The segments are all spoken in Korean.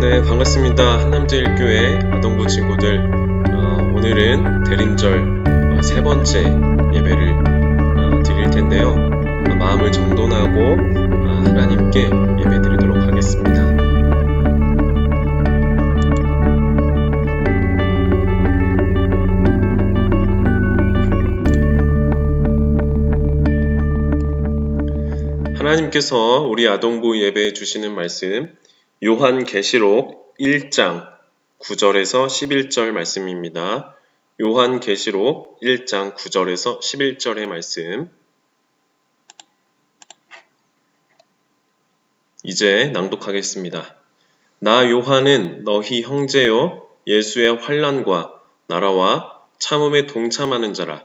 네, 반갑습니다. 한남제일교회 아동부 친구들. 오늘은 대림절 세 번째 예배를 드릴 텐데요. 마음을 정돈하고 하나님께 예배 드리도록 하겠습니다. 하나님께서 우리 아동부 예배에 주시는 말씀, 요한계시록 1장 9절에서 11절 말씀입니다. 요한계시록 1장 9절에서 11절의 말씀. 이제 낭독하겠습니다. 나 요한은 너희 형제요 예수의 환난과 나라와 참음에 동참하는 자라.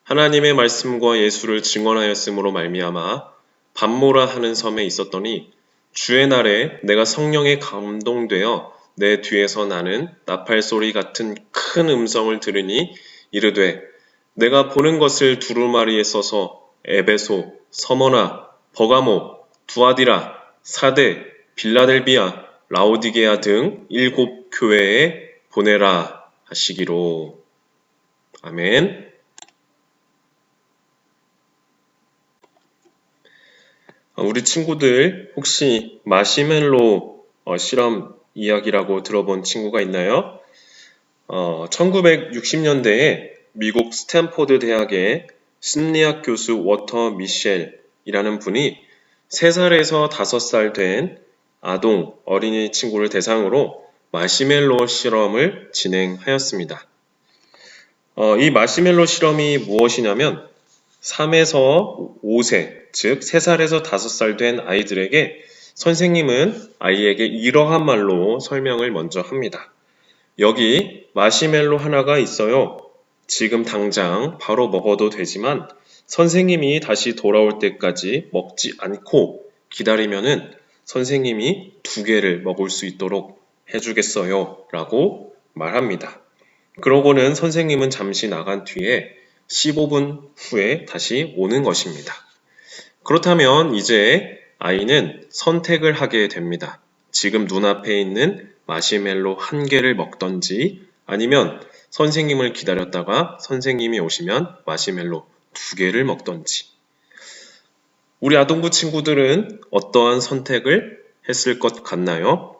하나님의 말씀과 예수를 증언하였으므로 말미암아 밤모라 하는 섬에 있었더니 주의 날에 내가 성령에 감동되어 내 뒤에서 나는 나팔 소리 같은 큰 음성을 들으니 이르되 내가 보는 것을 두루마리에 써서 에베소, 서머나, 버가모, 두아디라, 사데, 빌라델비아, 라오디게아 등 7 교회에 보내라 하시기로. 아멘. 우리 친구들 혹시 마시멜로 실험 이야기라고 들어본 친구가 있나요? 1960년대에 미국 스탠포드 대학의 심리학 교수 워터 미셸이라는 분이 3살에서 5살 된 아동, 어린이 친구를 대상으로 마시멜로 실험을 진행하였습니다. 이 마시멜로 실험이 무엇이냐면 3에서 5세, 즉 3살에서 5살 된 아이들에게 선생님은 아이에게 이러한 말로 설명을 먼저 합니다. 여기 마시멜로 하나가 있어요. 지금 당장 바로 먹어도 되지만 선생님이 다시 돌아올 때까지 먹지 않고 기다리면은 선생님이 2개를 먹을 수 있도록 해주겠어요 라고 말합니다. 그러고는 선생님은 잠시 나간 뒤에 15분 후에 다시 오는 것입니다. 그렇다면 이제 아이는 선택을 하게 됩니다. 지금 눈앞에 있는 마시멜로 1개를 먹던지 아니면 선생님을 기다렸다가 선생님이 오시면 마시멜로 2개를 먹던지. 우리 아동부 친구들은 어떠한 선택을 했을 것 같나요?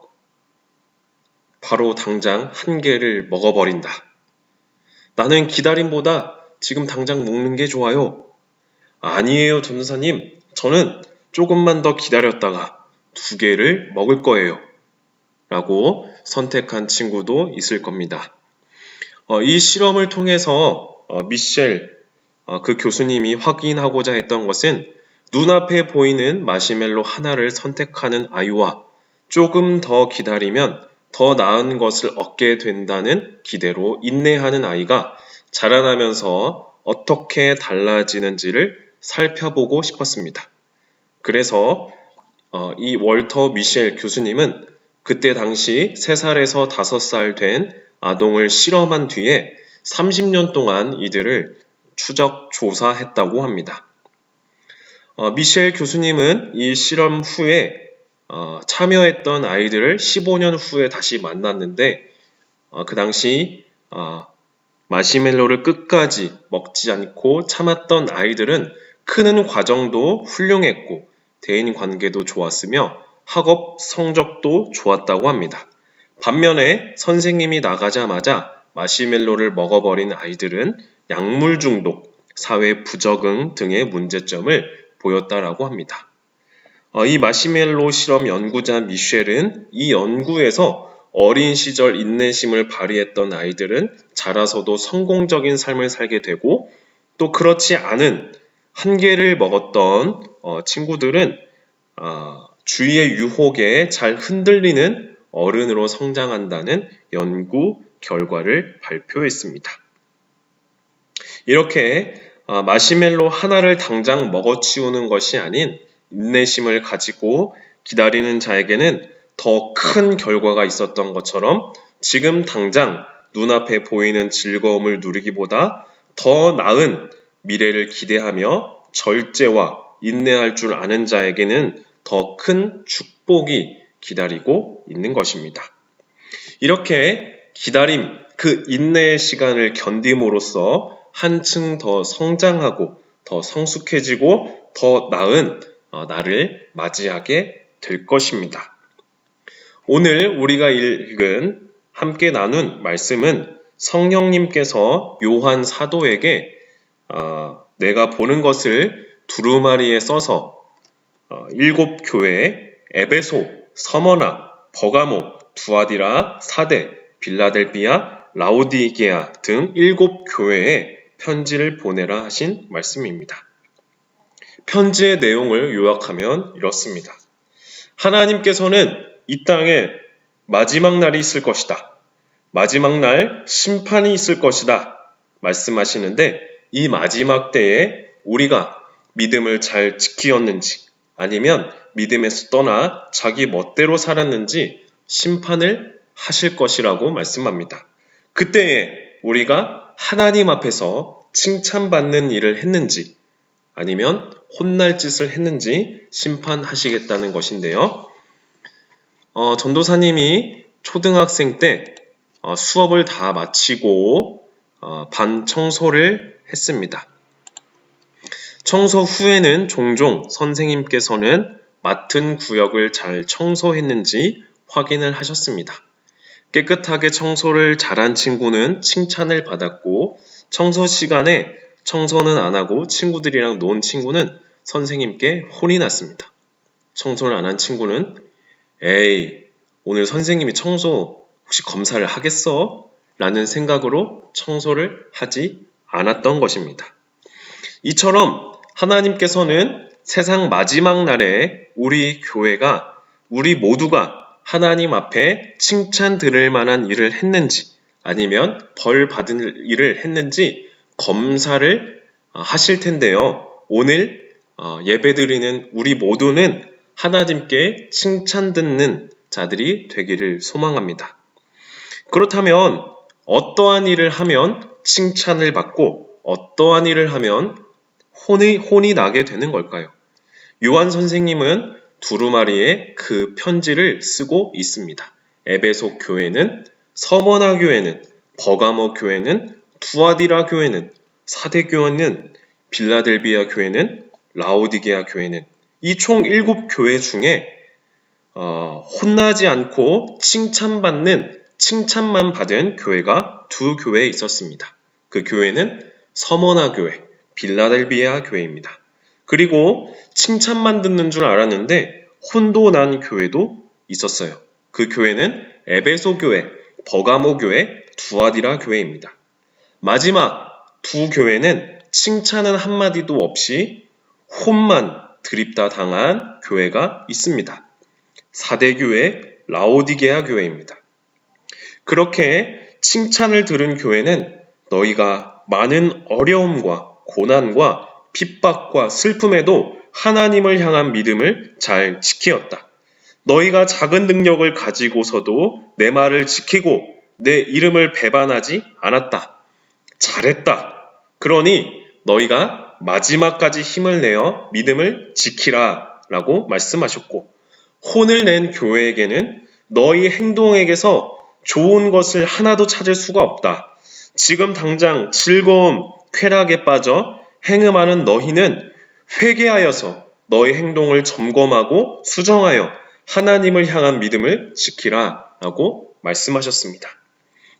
바로 당장 1개를 먹어버린다. 나는 기다림보다 지금 당장 먹는 게 좋아요. 아니에요, 전도사님. 저는 조금만 더 기다렸다가 2개를 먹을 거예요. 라고 선택한 친구도 있을 겁니다. 이 실험을 통해서 미셸 그 교수님이 확인하고자 했던 것은 눈앞에 보이는 마시멜로 하나를 선택하는 아이와 조금 더 기다리면 더 나은 것을 얻게 된다는 기대로 인내하는 아이가 자라나면서 어떻게 달라지는지를 살펴보고 싶었습니다. 그래서 이 월터 미셸 교수님은 그때 당시 3살에서 5살 된 아동을 실험한 뒤에 30년 동안 이들을 추적 조사했다고 합니다. 미셸 교수님은 이 실험 후에 참여했던 아이들을 15년 후에 다시 만났는데 그 당시 마시멜로를 끝까지 먹지 않고 참았던 아이들은 크는 과정도 훌륭했고 대인 관계도 좋았으며 학업 성적도 좋았다고 합니다. 반면에 선생님이 나가자마자 마시멜로를 먹어버린 아이들은 약물 중독, 사회 부적응 등의 문제점을 보였다라고 합니다. 이 마시멜로 실험 연구자 미셸은 이 연구에서 어린 시절 인내심을 발휘했던 아이들은 자라서도 성공적인 삶을 살게 되고 또 그렇지 않은 1개를 먹었던 친구들은 주위의 유혹에 잘 흔들리는 어른으로 성장한다는 연구 결과를 발표했습니다. 이렇게 마시멜로 하나를 당장 먹어치우는 것이 아닌 인내심을 가지고 기다리는 자에게는 더 큰 결과가 있었던 것처럼 지금 당장 눈앞에 보이는 즐거움을 누리기보다 더 나은 미래를 기대하며 절제와 인내할 줄 아는 자에게는 더 큰 축복이 기다리고 있는 것입니다. 이렇게 기다림, 그 인내의 시간을 견딤으로써 한층 더 성장하고 더 성숙해지고 더 나은 나를 맞이하게 될 것입니다. 오늘 우리가 읽은 함께 나눈 말씀은 성령님께서 요한 사도에게 내가 보는 것을 두루마리에 써서 7 교회 에베소, 서머나, 버가모, 두아디라, 사대, 빌라델비아, 라오디게아 등 7 교회에 편지를 보내라 하신 말씀입니다. 편지의 내용을 요약하면 이렇습니다. 하나님께서는 이 땅에 마지막 날이 있을 것이다. 마지막 날 심판이 있을 것이다. 말씀하시는데 이 마지막 때에 우리가 믿음을 잘 지키었는지 아니면 믿음에서 떠나 자기 멋대로 살았는지 심판을 하실 것이라고 말씀합니다. 그때에 우리가 하나님 앞에서 칭찬받는 일을 했는지 아니면 혼날 짓을 했는지 심판하시겠다는 것인데요. 전도사님이 초등학생 때 수업을 다 마치고 반 청소를 했습니다. 청소 후에는 종종 선생님께서는 맡은 구역을 잘 청소했는지 확인을 하셨습니다. 깨끗하게 청소를 잘한 친구는 칭찬을 받았고 청소 시간에 청소는 안 하고 친구들이랑 논 친구는 선생님께 혼이 났습니다. 청소를 안 한 친구는 에이, 오늘 선생님이 청소 혹시 검사를 하겠어? 라는 생각으로 청소를 하지 않았던 것입니다. 이처럼 하나님께서는 세상 마지막 날에 우리 교회가, 우리 모두가 하나님 앞에 칭찬 들을 만한 일을 했는지 아니면 벌 받을 일을 했는지 검사를 하실 텐데요. 오늘 예배드리는 우리 모두는 하나님께 칭찬 듣는 자들이 되기를 소망합니다. 그렇다면 어떠한 일을 하면 칭찬을 받고 어떠한 일을 하면 혼이 나게 되는 걸까요? 요한 선생님은 두루마리에 그 편지를 쓰고 있습니다. 에베소 교회는, 서머나 교회는, 버가모 교회는, 두아디라 교회는, 사대 교회는, 빌라델비아 교회는, 라오디게아 교회는 이 총 7 교회 중에 혼나지 않고 칭찬만 받은 교회가 2 교회에 있었습니다. 그 교회는 서머나 교회, 빌라델비아 교회입니다. 그리고 칭찬만 듣는 줄 알았는데 혼도 난 교회도 있었어요. 그 교회는 에베소 교회, 버가모 교회, 두아디라 교회입니다. 마지막 2 교회는 칭찬은 한마디도 없이 혼만 드립다 당한 교회가 있습니다. 사대교회, 라오디게아 교회입니다. 그렇게 칭찬을 들은 교회는 너희가 많은 어려움과 고난과 핍박과 슬픔에도 하나님을 향한 믿음을 잘 지키었다. 너희가 작은 능력을 가지고서도 내 말을 지키고 내 이름을 배반하지 않았다. 잘했다. 그러니 너희가 마지막까지 힘을 내어 믿음을 지키라 라고 말씀하셨고 혼을 낸 교회에게는 너희 행동에게서 좋은 것을 하나도 찾을 수가 없다. 지금 당장 즐거움, 쾌락에 빠져 행음하는 너희는 회개하여서 너희 행동을 점검하고 수정하여 하나님을 향한 믿음을 지키라 라고 말씀하셨습니다.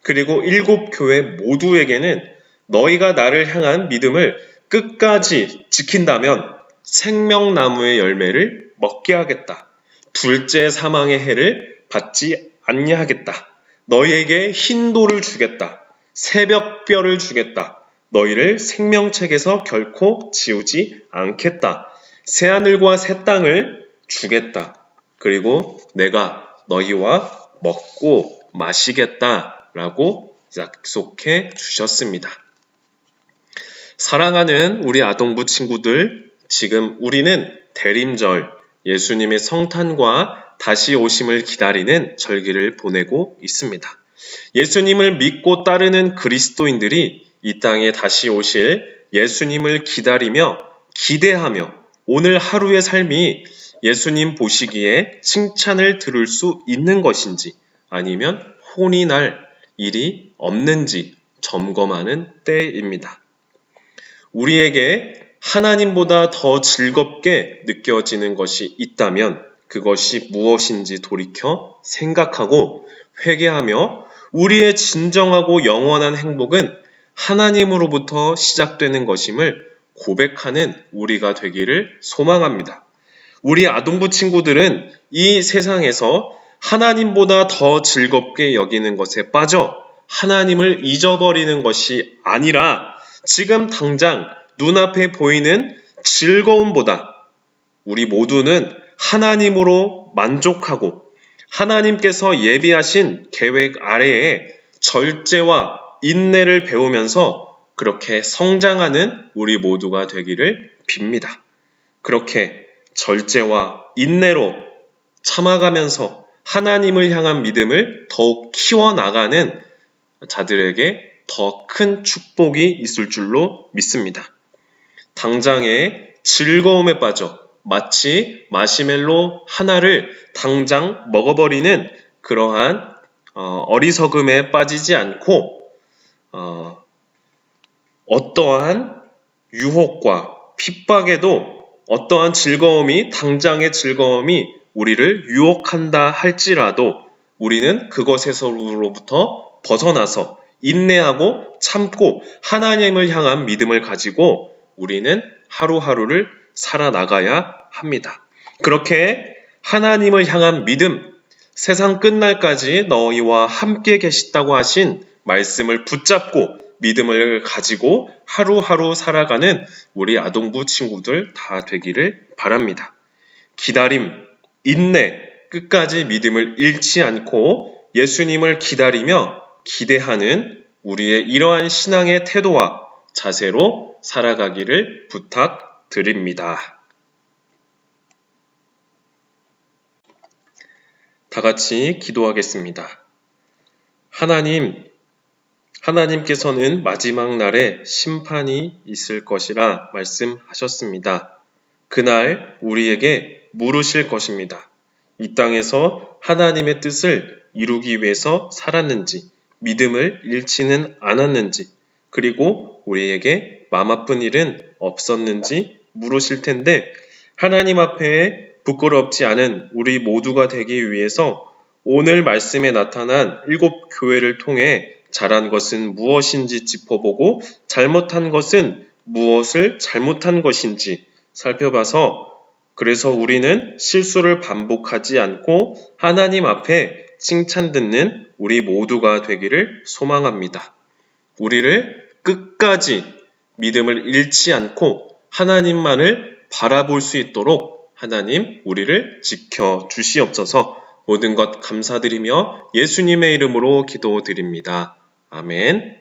그리고 7 교회 모두에게는 너희가 나를 향한 믿음을 끝까지 지킨다면 생명나무의 열매를 먹게 하겠다. 둘째 사망의 해를 받지 아니하겠다. 너희에게 흰돌을 주겠다. 새벽별을 주겠다. 너희를 생명책에서 결코 지우지 않겠다. 새하늘과 새 땅을 주겠다. 그리고 내가 너희와 먹고 마시겠다라고 약속해 주셨습니다. 사랑하는 우리 아동부 친구들, 지금 우리는 대림절, 예수님의 성탄과 다시 오심을 기다리는 절기를 보내고 있습니다. 예수님을 믿고 따르는 그리스도인들이 이 땅에 다시 오실 예수님을 기다리며 기대하며 오늘 하루의 삶이 예수님 보시기에 칭찬을 들을 수 있는 것인지 아니면 혼이 날 일이 없는지 점검하는 때입니다. 우리에게 하나님보다 더 즐겁게 느껴지는 것이 있다면 그것이 무엇인지 돌이켜 생각하고 회개하며 우리의 진정하고 영원한 행복은 하나님으로부터 시작되는 것임을 고백하는 우리가 되기를 소망합니다. 우리 아동부 친구들은 이 세상에서 하나님보다 더 즐겁게 여기는 것에 빠져 하나님을 잊어버리는 것이 아니라 지금 당장 눈앞에 보이는 즐거움보다 우리 모두는 하나님으로 만족하고 하나님께서 예비하신 계획 아래에 절제와 인내를 배우면서 그렇게 성장하는 우리 모두가 되기를 빕니다. 그렇게 절제와 인내로 참아가면서 하나님을 향한 믿음을 더욱 키워나가는 자들에게 더 큰 축복이 있을 줄로 믿습니다. 당장의 즐거움에 빠져 마치 마시멜로 하나를 당장 먹어버리는 그러한 어리석음에 빠지지 않고 어떠한 유혹과 핍박에도 어떠한 즐거움이 당장의 즐거움이 우리를 유혹한다 할지라도 우리는 그것에서로부터 벗어나서 인내하고 참고 하나님을 향한 믿음을 가지고 우리는 하루하루를 살아나가야 합니다. 그렇게 하나님을 향한 믿음, 세상 끝날까지 너희와 함께 계시다고 하신 말씀을 붙잡고 믿음을 가지고 하루하루 살아가는 우리 아동부 친구들 다 되기를 바랍니다. 기다림, 인내, 끝까지 믿음을 잃지 않고 예수님을 기다리며 기대하는 우리의 이러한 신앙의 태도와 자세로 살아가기를 부탁드립니다. 다 같이 기도하겠습니다. 하나님께서는 마지막 날에 심판이 있을 것이라 말씀하셨습니다. 그날 우리에게 물으실 것입니다. 이 땅에서 하나님의 뜻을 이루기 위해서 살았는지, 믿음을 잃지는 않았는지, 그리고 우리에게 마음 아픈 일은 없었는지 물으실 텐데 하나님 앞에 부끄럽지 않은 우리 모두가 되기 위해서 오늘 말씀에 나타난 7교회를 통해 잘한 것은 무엇인지 짚어보고 잘못한 것은 무엇을 잘못한 것인지 살펴봐서 그래서 우리는 실수를 반복하지 않고 하나님 앞에 칭찬 듣는 우리 모두가 되기를 소망합니다. 우리를 끝까지 믿음을 잃지 않고 하나님만을 바라볼 수 있도록 하나님 우리를 지켜 주시옵소서. 모든 것 감사드리며 예수님의 이름으로 기도드립니다. 아멘.